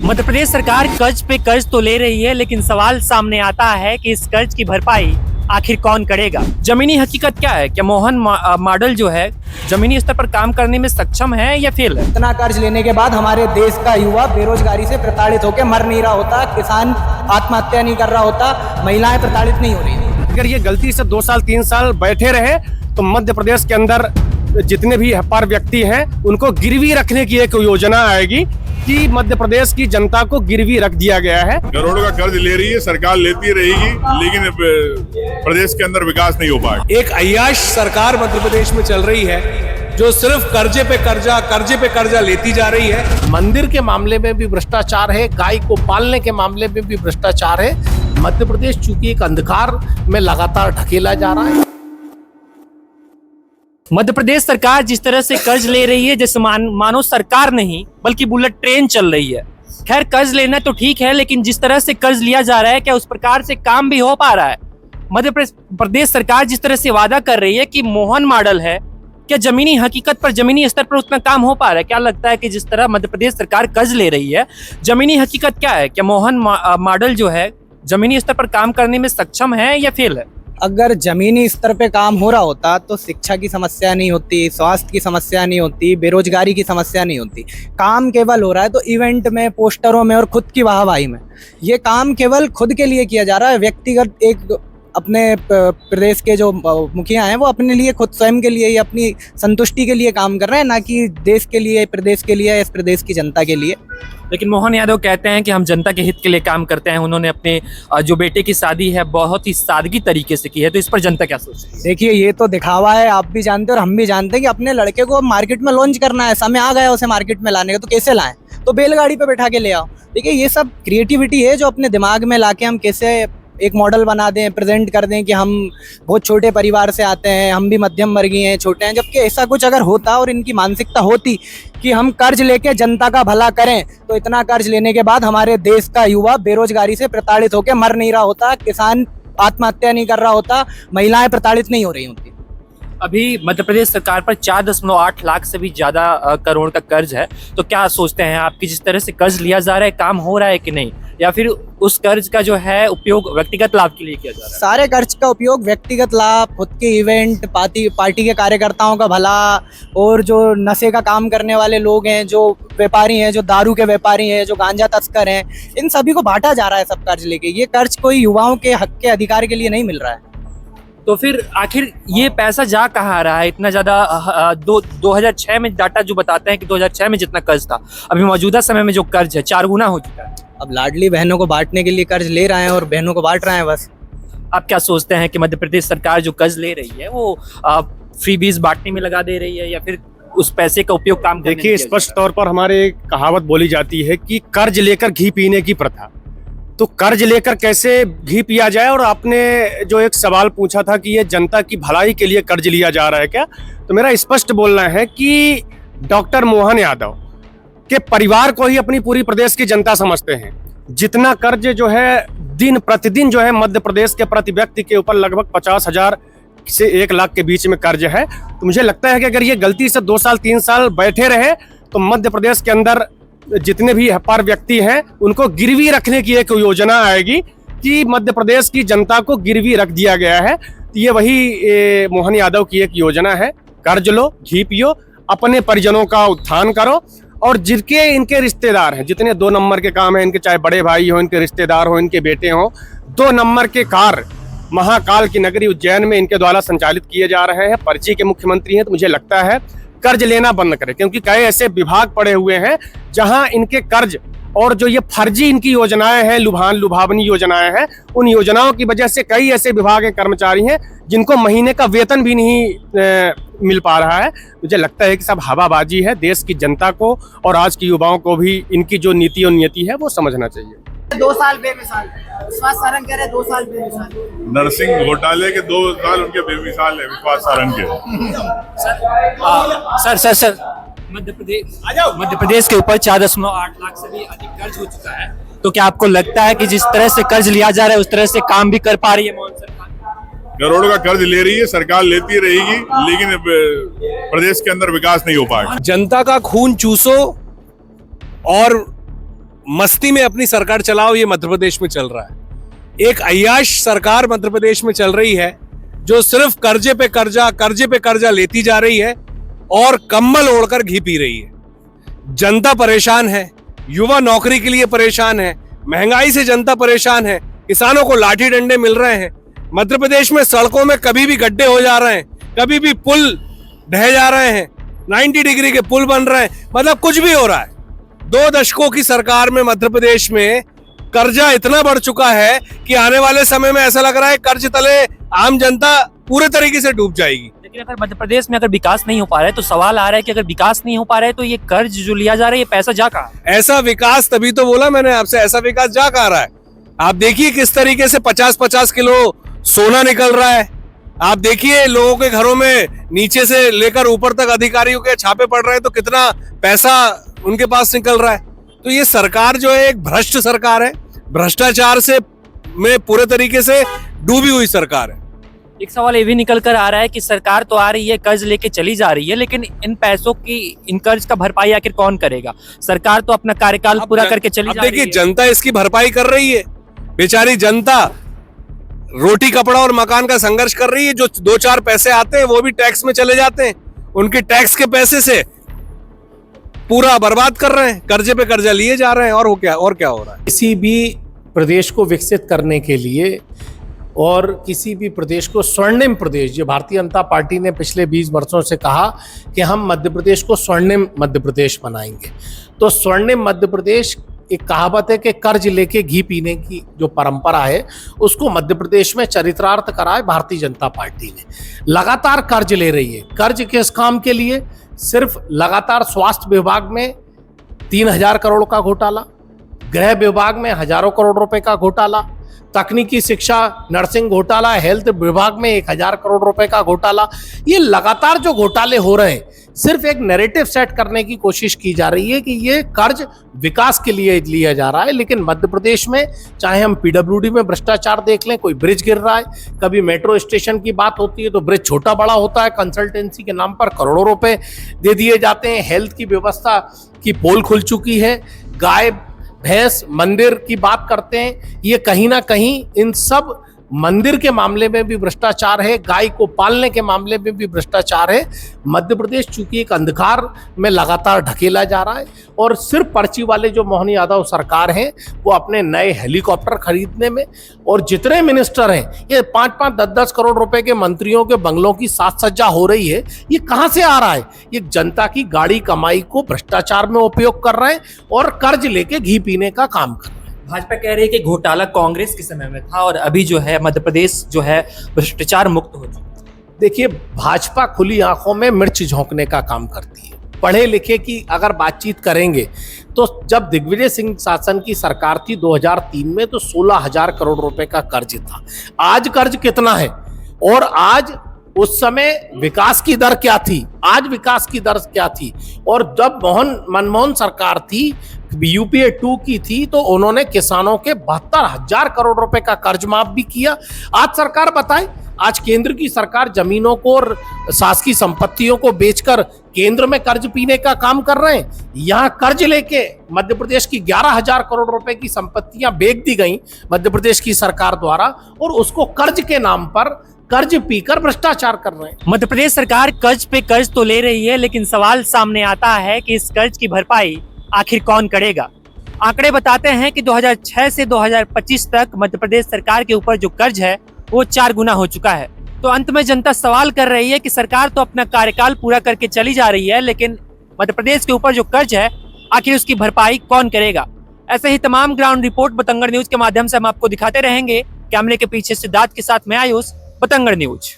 मध्य प्रदेश सरकार कर्ज पे कर्ज तो ले रही है, लेकिन सवाल सामने आता है कि इस कर्ज की भरपाई आखिर कौन करेगा। जमीनी हकीकत क्या है? क्या मोहन मॉडल जो है जमीनी स्तर पर काम करने में सक्षम है या फेल है? इतना कर्ज लेने के बाद हमारे देश का युवा बेरोजगारी से प्रताड़ित होकर मर नहीं रहा होता, किसान आत्महत्या नहीं कर रहा होता, महिलाएं प्रताड़ित नहीं हो रही। अगर ये गलती से 2 साल 3 साल बैठे रहे तो मध्य प्रदेश के अंदर जितने भी अपार व्यक्ति हैं उनको गिरवी रखने की एक योजना आएगी कि मध्य प्रदेश की जनता को गिरवी रख दिया गया है। करोड़ों का कर्ज ले रही है सरकार, लेती रहेगी, लेकिन प्रदेश के अंदर विकास नहीं हो पाएगा। एक अय्याश सरकार मध्य प्रदेश में चल रही है जो सिर्फ कर्जे पे कर्जा लेती जा रही है। मंदिर के मामले में भी भ्रष्टाचार है, गाय को पालने के मामले में भी भ्रष्टाचार है। मध्य प्रदेश चूंकि एक अंधकार में लगातार ढकेला जा रहा है। मध्य प्रदेश सरकार जिस तरह से कर्ज ले रही है, जैसे मानो सरकार नहीं बल्कि बुलेट ट्रेन चल रही है। खैर, कर्ज लेना तो ठीक है, लेकिन जिस तरह से कर्ज लिया जा रहा है, क्या उस प्रकार से काम भी हो पा रहा है? मध्य प्रदेश सरकार जिस तरह से वादा कर रही है कि मोहन मॉडल है, क्या जमीनी हकीकत पर जमीनी स्तर पर उतना काम हो पा रहा है? क्या लगता है कि जिस तरह मध्य प्रदेश सरकार कर्ज ले रही है, जमीनी हकीकत क्या है? क्या मोहन मॉडल जो है जमीनी स्तर पर काम करने में सक्षम है या फेल है? अगर जमीनी स्तर पे काम हो रहा होता तो शिक्षा की समस्या नहीं होती, स्वास्थ्य की समस्या नहीं होती, बेरोजगारी की समस्या नहीं होती। काम केवल हो रहा है तो इवेंट में, पोस्टरों में और खुद की वाहवाही में। ये काम केवल खुद के लिए किया जा रहा है। व्यक्तिगत एक अपने प्रदेश के जो मुखिया हैं वो अपने लिए, खुद स्वयं के लिए, अपनी संतुष्टि के लिए काम कर रहे हैं, ना कि देश के लिए, प्रदेश के लिए, इस प्रदेश की जनता के लिए। लेकिन मोहन यादव कहते हैं कि हम जनता के हित के लिए काम करते हैं। उन्होंने अपने जो बेटे की शादी है बहुत ही सादगी तरीके से की है, तो इस पर जनता क्या सोचती है? देखिए, ये तो दिखावा है, आप भी जानते हैं और हम भी जानते हैं कि अपने लड़के को मार्केट में लॉन्च करना है, समय आ गया उसे मार्केट में लाने का, तो कैसे लाएं? तो बैलगाड़ी पे बैठा के ले आओ। देखिए, ये सब क्रिएटिविटी है जो अपने दिमाग में लाके हम कैसे एक मॉडल बना दें, प्रेजेंट कर दें कि हम बहुत छोटे परिवार से आते हैं, हम भी मध्यम वर्गीय हैं, छोटे हैं। जबकि ऐसा कुछ अगर होता और इनकी मानसिकता होती कि हम कर्ज लेके जनता का भला करें, तो इतना कर्ज लेने के बाद हमारे देश का युवा बेरोजगारी से प्रताड़ित होकर मर नहीं रहा होता, किसान आत्महत्या नहीं कर रहा होता, महिलाएं प्रताड़ित नहीं हो रही होती। अभी मध्य प्रदेश सरकार पर 4.8 लाख से भी ज्यादा करोड़ का कर्ज है, तो क्या सोचते हैं आप कि जिस तरह से कर्ज लिया जा रहा है, काम हो रहा है कि नहीं, या फिर उस कर्ज का जो है उपयोग व्यक्तिगत लाभ के लिए किया जा रहा है? सारे कर्ज का उपयोग व्यक्तिगत लाभ, खुद के इवेंट, पार्टी के कार्यकर्ताओं का भला, और जो नशे का काम करने वाले लोग हैं, जो व्यापारी हैं, जो दारू के व्यापारी हैं, जो गांजा तस्कर हैं, इन सभी को बांटा जा रहा है सब कर्ज लेके। ये कर्ज कोई युवाओं के हक के अधिकार के लिए नहीं मिल रहा है। तो फिर आखिर ये पैसा जा कहाँ रहा है? इतना ज्यादा 2006 में डाटा जो बताते हैं कि 2006 में जितना कर्ज था, अभी मौजूदा समय में जो कर्ज है 4 गुना हो चुका है। अब लाडली बहनों को बांटने के लिए कर्ज ले रहे हैं और बहनों को बांट रहे हैं बस। आप क्या सोचते हैं कि मध्य प्रदेश सरकार जो कर्ज ले रही है वो फ्रीबीज बांटने में लगा दे रही है, या फिर उस पैसे का उपयोग काम करने में? देखिए, स्पष्ट तौर पर हमारे एक कहावत बोली जाती है कि कर्ज लेकर घी पीने की प्रथा। तो कर्ज लेकर कैसे घी पिया जाए? और आपने जो एक सवाल पूछा था कि ये जनता की भलाई के लिए कर्ज लिया जा रहा है क्या, तो मेरा स्पष्ट बोलना है कि डॉक्टर मोहन यादव के परिवार को ही अपनी पूरी प्रदेश की जनता समझते हैं। जितना कर्ज जो है दिन प्रतिदिन जो है मध्य प्रदेश के प्रति व्यक्ति के ऊपर लगभग 50,000 से 1 लाख के बीच में कर्ज है, तो मुझे लगता है कि अगर ये गलती से 2 साल 3 साल बैठे रहे तो मध्य प्रदेश के अंदर जितने भी अपार व्यक्ति हैं उनको गिरवी रखने की एक योजना आएगी कि मध्य प्रदेश की जनता को गिरवी रख दिया गया है। तो ये वही मोहन यादव की एक योजना है। कर्ज लो, घी पियो, अपने परिजनों का उत्थान करो, और जिनके इनके रिश्तेदार हैं, जितने 2 नंबर के काम हैं इनके, चाहे बड़े भाई हो, इनके रिश्तेदार हो, इनके बेटे हो, 2 नंबर के कार्य महाकाल की नगरी उज्जैन में इनके द्वारा संचालित किए जा रहे हैं। पर्ची के मुख्यमंत्री हैं, तो मुझे लगता है कर्ज लेना बंद करें, क्योंकि कई ऐसे विभाग पड़े हुए हैं जहां इनके कर्ज और जो ये फर्जी इनकी योजनाएं हैं, लुभावनी योजनाएं हैं, उन योजनाओं की वजह से कई ऐसे विभाग के कर्मचारी हैं जिनको महीने का वेतन भी नहीं मिल पा रहा है। मुझे लगता है कि सब हवाबाजी है। देश की जनता को और आज के युवाओं को भी इनकी जो नीति और नियति है वो समझना चाहिए। 2 साल बेमिसाल, विश्वास सारंग कह रहे 2 साल बेमिसाल। नरसिंह घोटाले के 2 साल उनके बेमिसाल है विश्वास सारंग के। सर मध्य प्रदेश के ऊपर 4.8 लाख से भी अधिक कर्ज हो चुका है, तो क्या आपको लगता है कि जिस तरह से कर्ज लिया जा रहा है उस तरह से काम भी कर पा रही है मोहन सरकार? करोड़ों का कर्ज ले रही है सरकार, लेती रहेगी, लेकिन प्रदेश के अंदर विकास नहीं हो पाएगा। जनता का खून चूसो और मस्ती में अपनी सरकार चलाओ, ये मध्य प्रदेश में चल रहा है। एक अय्याश सरकार मध्य प्रदेश में चल रही है जो सिर्फ कर्जे पे कर्जा लेती जा रही है और कंबल ओढ़कर घी पी रही है। जनता परेशान है, युवा नौकरी के लिए परेशान है, महंगाई से जनता परेशान है, किसानों को लाठी डंडे मिल रहे हैं। मध्य प्रदेश में सड़कों में कभी भी गड्ढे हो जा रहे हैं, कभी भी पुल ढह जा रहे हैं, 90 डिग्री के पुल बन रहे हैं, मतलब कुछ भी हो रहा है। 2 दशकों की सरकार में मध्य प्रदेश में कर्जा इतना बढ़ चुका है कि आने वाले समय में ऐसा लग रहा है कर्ज तले आम जनता पूरे तरीके से डूब जाएगी। लेकिन अगर मध्य प्रदेश में अगर विकास नहीं हो पा रहा है तो सवाल आ रहा है कि अगर विकास नहीं हो पा रहा है तो ये कर्ज जो लिया जा रहा है ये पैसा जा कहाँ? ऐसा विकास, तभी तो बोला मैंने आपसे, ऐसा विकास जा कहाँ रहा है। आप देखिए किस तरीके से 50-50 किलो सोना निकल रहा है। आप देखिए लोगों के घरों में नीचे से लेकर ऊपर तक अधिकारियों के छापे पड़ रहे हैं तो कितना पैसा उनके पास निकल रहा है। तो ये सरकार जो है एक भ्रष्ट सरकार है, भ्रष्टाचार से में पूरे तरीके से डूबी हुई सरकार है। एक सवाल ये भी निकल कर आ रहा है कि सरकार तो आ रही है, कर्ज लेके चली जा रही है, लेकिन इन पैसों की, इन कर्ज का भरपाई आखिर कौन करेगा? सरकार तो अपना कार्यकाल पूरा करके चली जा रही है। देखिए जनता इसकी भरपाई कर रही है, बेचारी जनता रोटी कपड़ा और मकान का संघर्ष कर रही है। जो 2-4 पैसे आते हैं वो भी टैक्स में चले जाते हैं, उनके टैक्स के पैसे से पूरा बर्बाद कर रहे हैं, कर्जे पे कर्जा लिए जा रहे हैं। और क्या हो रहा है? किसी भी प्रदेश को विकसित करने के लिए और किसी भी प्रदेश को स्वर्णिम प्रदेश, जो भारतीय जनता पार्टी ने पिछले 20 वर्षों से कहा कि हम मध्य प्रदेश को स्वर्णिम मध्य प्रदेश बनाएंगे, तो स्वर्णिम मध्य प्रदेश, एक कहावत है कि कर्ज लेके घी पीने की जो परंपरा है उसको मध्य प्रदेश में चरितार्थ करा है भारतीय जनता पार्टी ने। लगातार कर्ज ले रही है। कर्ज किस काम के लिए? सिर्फ लगातार स्वास्थ्य विभाग में 3000 करोड़ का घोटाला, गृह विभाग में हजारों करोड़ रुपए का घोटाला, तकनीकी शिक्षा नर्सिंग घोटाला, हेल्थ विभाग में 1000 करोड़ रुपए का घोटाला। ये लगातार जो घोटाले हो रहे हैं, सिर्फ एक नैरेटिव सेट करने की कोशिश की जा रही है कि ये कर्ज विकास के लिए लिया जा रहा है। लेकिन मध्य प्रदेश में चाहे हम पीडब्ल्यूडी में भ्रष्टाचार देख लें, कोई ब्रिज गिर रहा है, कभी मेट्रो स्टेशन की बात होती है तो ब्रिज छोटा बड़ा होता है, कंसल्टेंसी के नाम पर करोड़ों रुपए दे दिए जाते हैं। हेल्थ की व्यवस्था की पोल खुल चुकी है, गाय भैंस मंदिर की बात करते हैं, ये कहीं ना कहीं इन सब मंदिर के मामले में भी भ्रष्टाचार है, गाय को पालने के मामले में भी भ्रष्टाचार है। मध्य प्रदेश चूंकि एक अंधकार में लगातार ढकेला जा रहा है और सिर्फ पर्ची वाले जो मोहन यादव सरकार हैं वो अपने नए हेलीकॉप्टर खरीदने में, और जितने मिनिस्टर हैं ये 5-5, 10-10 करोड़ रुपए के मंत्रियों के बंगलों की साज सज्जा हो रही है। ये कहां से आ रहा है? ये जनता की गाड़ी कमाई को भ्रष्टाचार में उपयोग कर रहे हैं और कर्ज लेके घी पीने का काम कर रहे हैं। भाजपा कह रही है कि घोटाला कांग्रेस के समय में था और अभी जो है मध्य प्रदेश जो है भ्रष्टाचार मुक्त हो चुका है। देखिए, भाजपा खुली आंखों में मिर्च झोंकने का काम करती है। पढ़े लिखे की अगर बातचीत करेंगे तो जब दिग्विजय सिंह शासन की सरकार थी 2003 में तो 16,000 करोड़ रुपए का कर्ज था। आज कर्ज कितना है और आज उस समय विकास की दर क्या थी, आज विकास की दर क्या थी? और जब मनमोहन सरकार थी, यूपीए 2 की थी, तो उन्होंने किसानों के 72,000 करोड़ रुपए का कर्ज माफ भी किया। आज सरकार बताए, आज केंद्र की सरकार जमीनों को और शासकीय संपत्तियों को बेचकर केंद्र में कर्ज पीने का काम कर रहे हैं। यहाँ कर्ज लेके मध्य प्रदेश की 11,000 करोड़ रुपए की संपत्तियां बेच दी गई मध्य प्रदेश की सरकार द्वारा, और उसको कर्ज के नाम पर कर्ज पीकर भ्रष्टाचार कर रहे हैं। मध्य प्रदेश सरकार कर्ज पे कर्ज तो ले रही है, लेकिन सवाल सामने आता है कि इस कर्ज की भरपाई आखिर कौन करेगा? आंकड़े बताते हैं कि 2006 से 2025 तक मध्य प्रदेश सरकार के ऊपर जो कर्ज है वो 4 गुना हो चुका है। तो अंत में जनता सवाल कर रही है कि सरकार तो अपना कार्यकाल पूरा करके चली जा रही है, लेकिन मध्य प्रदेश के ऊपर जो कर्ज है आखिर उसकी भरपाई कौन करेगा? ऐसे ही तमाम ग्राउंड रिपोर्ट बतंगड़ न्यूज के माध्यम से हम आपको दिखाते रहेंगे। कैमरे के पीछे सिद्धार्थ के साथ मैं आयुष, बतंगड़ न्यूज।